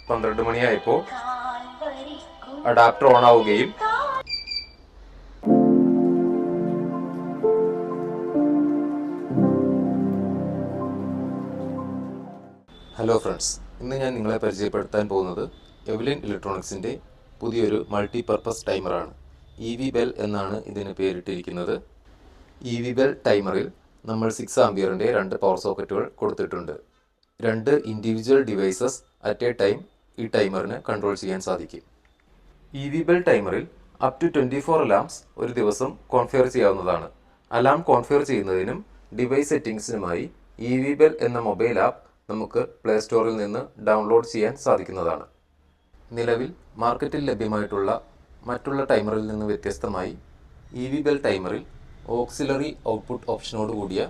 12 മണിയായപ്പോൾ adapter on ആവുകയും hello friends, ഇന്ന് ഞാൻ നിങ്ങളെ പരിചയപ്പെടുത്താൻ പോകുന്നത് എവ്ലിൻ ഇലക്ട്രോണിക്സിൻ്റെ പുതിയൊരു മൾട്ടിപർപ്പസ് ടൈമറാണ്. EV-BEL എന്നാണ് ഇതിന് പേരിട്ടിരിക്കുന്നത്. EV-BEL ടൈമറിൽ നമ്മൾ 6 ആംപിയറിൻ്റെ 2 പവർ സോക്കറ്റുകൾ കൊടുത്തിട്ടുണ്ട്. 2 individual devices at A time ഈ ടൈമറിന് കൺട്രോൾ ചെയ്യാൻ സാധിക്കും. EV-BEL ടൈമറിൽ അപ് ടു 24 അലാംസ് ഒരു ദിവസം കോൺഫിഗർ ചെയ്യാവുന്നതാണ്. അലാം കോൺഫിഗർ ചെയ്യുന്നതിനും ഡിവൈസ് സെറ്റിംഗ്സിനുമായി EV-BEL എന്ന മൊബൈൽ ആപ്പ് നമുക്ക് പ്ലേ സ്റ്റോറിൽ നിന്ന് ഡൗൺലോഡ് ചെയ്യാൻ സാധിക്കുന്നതാണ്. നിലവിൽ മാർക്കറ്റിൽ ലഭ്യമായിട്ടുള്ള മറ്റുള്ള ടൈമറിൽ നിന്ന് വ്യത്യസ്തമായി EV-BEL ടൈമറിൽ ഓക്സിലറി ഔട്ട്പുട്ട് ഓപ്ഷനോട് കൂടിയ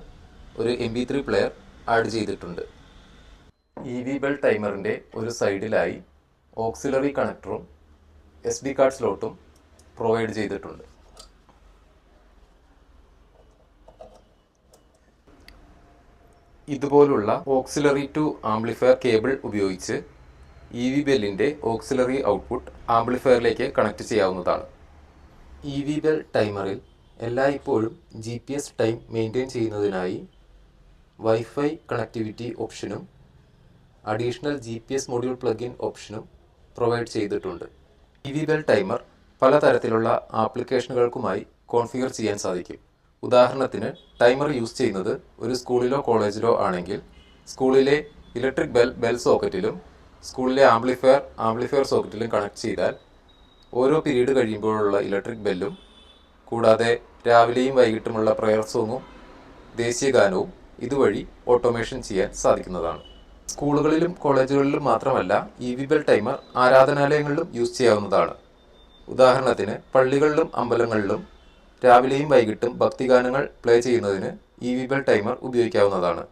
ഒരു MP3 പ്ലെയർ ആഡ് ചെയ്തിട്ടുണ്ട്. EV-BEL ടൈമറിൻ്റെ ഒരു സൈഡിലായി ഓക്സിലറി കണക്ടറും SD കാർഡ് സ്ലോട്ടും പ്രൊവൈഡ് ചെയ്തിട്ടുണ്ട്. ഇതുപോലുള്ള ഓക്സിലറി ടു ആംപ്ലിഫയർ കേബിൾ ഉപയോഗിച്ച് EV-BELൻ്റെ ഓക്സിലറി ഔട്ട്പുട്ട് ആംപ്ലിഫയറിലേക്ക് കണക്ട് ചെയ്യാവുന്നതാണ്. EV-BEL ടൈമറിൽ എല്ലായ്പ്പോഴും GPS ടൈം മെയിൻറ്റെയിൻ ചെയ്യുന്നതിനായി വൈഫൈ കണക്ടിവിറ്റി ഓപ്ഷനും അഡീഷണൽ GPS മൊഡ്യൂൾ പ്ലഗിൻ ഓപ്ഷനും പ്രൊവൈഡ് ചെയ്തിട്ടുണ്ട്. EV-BEL ടൈമർ പലതരത്തിലുള്ള ആപ്ലിക്കേഷനുകൾക്കുമായി കോൺഫിഗർ ചെയ്യാൻ സാധിക്കും. ഉദാഹരണത്തിന് ടൈമർ യൂസ് ചെയ്യുന്നത് ഒരു സ്കൂളിലോ കോളേജിലോ ആണെങ്കിൽ സ്കൂളിലെ ഇലക്ട്രിക് ബെൽ സോക്കറ്റിലും സ്കൂളിലെ ആംപ്ലിഫയർ സോക്കറ്റിലും കണക്ട് ചെയ്താൽ ഓരോ പീരീഡ് കഴിയുമ്പോഴുള്ള ഇലക്ട്രിക് ബെല്ലും കൂടാതെ രാവിലെയും വൈകിട്ടുമുള്ള പ്രയർ സോങ്ങും ദേശീയ ഗാനവും ഇതുവഴി ഓട്ടോമേഷൻ ചെയ്യാൻ സാധിക്കുന്നതാണ്. സ്കൂളുകളിലും കോളേജുകളിലും മാത്രമല്ല EV-BEL ടൈമർ ആരാധനാലയങ്ങളിലും യൂസ് ചെയ്യാവുന്നതാണ്. ഉദാഹരണത്തിന് പള്ളികളിലും അമ്പലങ്ങളിലും രാവിലെയും വൈകിട്ടും ഭക്തിഗാനങ്ങൾ പ്ലേ ചെയ്യുന്നതിന് EV-BEL ടൈമർ ഉപയോഗിക്കാവുന്നതാണ്.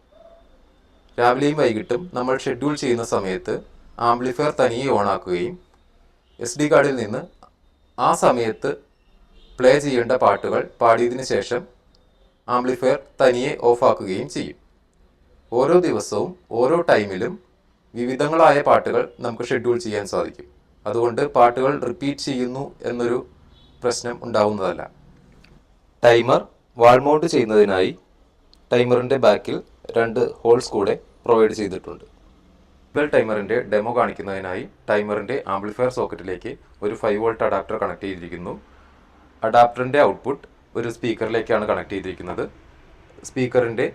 രാവിലെയും വൈകിട്ടും നമ്മൾ ഷെഡ്യൂൾ ചെയ്യുന്ന സമയത്ത് ആംപ്ലിഫയർ തനിയെ ഓണാക്കുകയും SD കാർഡിൽ നിന്ന് ആ സമയത്ത് പ്ലേ ചെയ്യേണ്ട പാട്ടുകൾ പാടിയതിനു ശേഷം ആംപ്ലിഫയർ തനിയെ ഓഫാക്കുകയും ചെയ്യും. ഓരോ ദിവസവും ഓരോ ടൈമിലും വിവിധങ്ങളായ പാട്ടുകൾ നമുക്ക് ഷെഡ്യൂൾ ചെയ്യാൻ സാധിക്കും. അതുകൊണ്ട് പാട്ടുകൾ റിപ്പീറ്റ് ചെയ്യുന്നു എന്നൊരു പ്രശ്നം ഉണ്ടാവുന്നതല്ല. ടൈമർ വാൾ മൗണ്ട് ചെയ്യുന്നതിനായി ടൈമറിൻ്റെ ബാക്കിൽ 2 ഹോൾസ് കൂടെ പ്രൊവൈഡ് ചെയ്തിട്ടുണ്ട്. EV-BEL ടൈമറിൻ്റെ ഡെമോ കാണിക്കുന്നതിനായി ടൈമറിൻ്റെ ആംപ്ലിഫയർ സോക്കറ്റിലേക്ക് ഒരു 5 വോൾട്ട് അഡാപ്റ്റർ കണക്ട് ചെയ്തിരിക്കുന്നു. അഡാപ്റ്ററിൻ്റെ ഔട്ട്പുട്ട് ഒരു സ്പീക്കറിലേക്കാണ് കണക്ട് ചെയ്തിരിക്കുന്നത്. സ്പീക്കറിൻ്റെ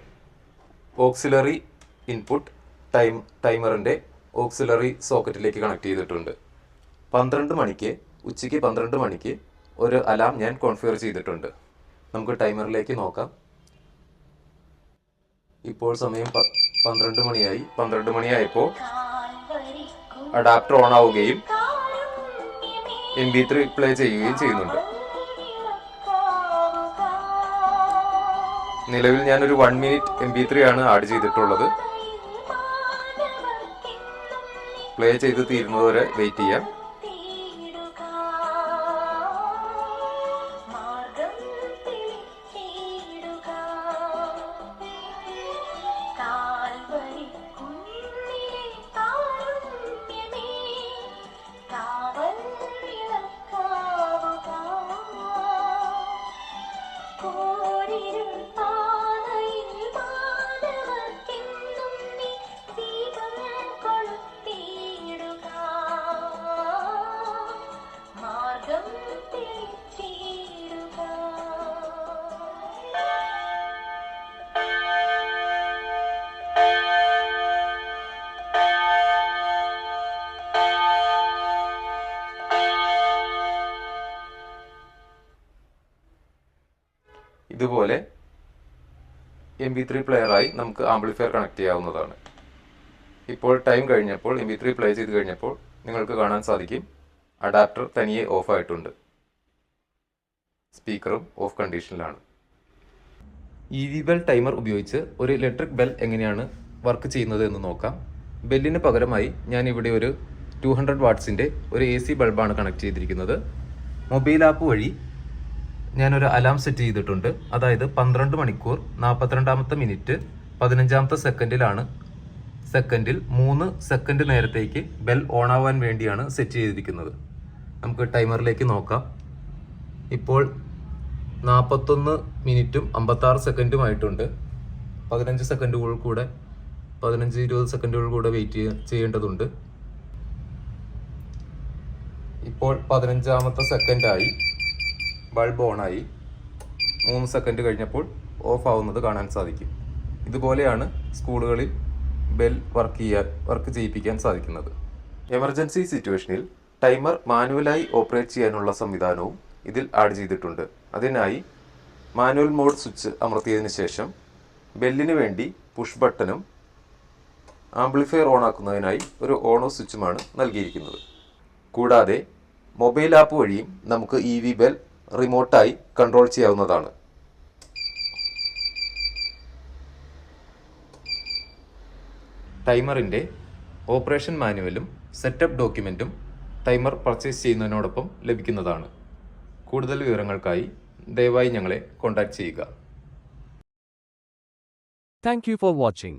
ഓക്സിലറി ഇൻപുട്ട് ടൈമറിൻ്റെ ഓക്സിലറി സോക്കറ്റിലേക്ക് കണക്ട് ചെയ്തിട്ടുണ്ട്. ഉച്ചയ്ക്ക് 12 മണിക്ക് ഒരു അലാം ഞാൻ കോൺഫിഗർ ചെയ്തിട്ടുണ്ട്. നമുക്ക് ടൈമറിലേക്ക് നോക്കാം. ഇപ്പോൾ സമയം 12 മണിയായി. 12 മണിയായപ്പോൾ അഡാപ്റ്റർ ഓൺ ആവുകയും MP3 പ്ലേ ചെയ്യുകയും ചെയ്യുന്നുണ്ട്. നിലവിൽ ഞാനൊരു 1 മിനിറ്റ് MP3 ആണ് ആഡ് ചെയ്തിട്ടുള്ളത്. പ്ലേ ചെയ്ത് തീരുന്നതുവരെ വെയിറ്റ് ചെയ്യാം. ഇതുപോലെ MP3 പ്ലെയറായി നമുക്ക് ആംപ്ലിഫയർ കണക്ട് ചെയ്യാവുന്നതാണ്. ഇപ്പോൾ ടൈം കഴിഞ്ഞപ്പോൾ MP3 പ്ലേ ചെയ്ത് കഴിഞ്ഞപ്പോൾ നിങ്ങൾക്ക് കാണാൻ സാധിക്കും അഡാപ്റ്റർ തനിയെ ഓഫ് ആയിട്ടുണ്ട്. സ്പീക്കറും ഓഫ് കണ്ടീഷനിലാണ്. EV-BEL ടൈമർ ഉപയോഗിച്ച് ഒരു ഇലക്ട്രിക് ബെൽ എങ്ങനെയാണ് വർക്ക് ചെയ്യുന്നത് എന്ന് നോക്കാം. ബെല്ലിന് പകരമായി ഞാൻ ഇവിടെ ഒരു 200 വാട്ട്സിൻ്റെ ഒരു AC ബൾബാണ് കണക്ട് ചെയ്തിരിക്കുന്നത്. മൊബൈൽ ആപ്പ് വഴി ഞാനൊരു അലാം സെറ്റ് ചെയ്തിട്ടുണ്ട്. അതായത് 12 മണിക്കൂർ 42-ാമത്തെ മിനിറ്റ് 15-ാമത്തെ സെക്കൻഡിലാണ് സെക്കൻഡിൽ 3 സെക്കൻഡ് നേരത്തേക്ക് ബെൽ ഓൺ ആവാൻ വേണ്ടിയാണ് സെറ്റ് ചെയ്തിരിക്കുന്നത്. നമുക്ക് ടൈമറിലേക്ക് നോക്കാം. ഇപ്പോൾ 41 മിനിറ്റും 56 സെക്കൻഡും ആയിട്ടുണ്ട്. 15 സെക്കൻഡുകൾ കൂടെ 15-20 സെക്കൻഡുകൾ കൂടെ വെയിറ്റ് ചെയ്യേണ്ടതുണ്ട്. ഇപ്പോൾ 15ാമത്തെ സെക്കൻഡായി. ബൾബ് ഓണായി. 3 സെക്കൻഡ് കഴിഞ്ഞപ്പോൾ ഓഫ് ആവുന്നത് കാണാൻ സാധിക്കും. ഇതുപോലെയാണ് സ്കൂളുകളിൽ ബെൽ വർക്ക് ചെയ്യിപ്പിക്കാൻ സാധിക്കുന്നത്. എമർജൻസി സിറ്റുവേഷനിൽ ടൈമർ മാനുവലായി ഓപ്പറേറ്റ് ചെയ്യാനുള്ള സംവിധാനവും ഇതിൽ ആഡ് ചെയ്തിട്ടുണ്ട്. അതിനായി മാനുവൽ മോഡ് സ്വിച്ച് അമർത്തിയതിനു ശേഷം ബെല്ലിന് വേണ്ടി പുഷ് ബട്ടണും ആംപ്ലിഫയർ ഓൺ ആക്കുന്നതിനായി ഒരു ഓൺ ഓഫ് സ്വിച്ചുമാണ് നൽകിയിരിക്കുന്നത്. കൂടാതെ മൊബൈൽ ആപ്പ് വഴിയും നമുക്ക് EV ബെൽ റിമോട്ടായി കൺട്രോൾ ചെയ്യാവുന്നതാണ്. ടൈമറിൻ്റെ ഓപ്പറേഷൻ മാനുവലും സെറ്റപ്പ് ഡോക്യുമെൻറ്റും ടൈമർ പർച്ചേസ് ചെയ്യുന്നതിനോടൊപ്പം ലഭിക്കുന്നതാണ്. കൂടുതൽ വിവരങ്ങൾക്കായി ദയവായി ഞങ്ങളെ കോൺടാക്റ്റ് ചെയ്യുക. Thank you for watching.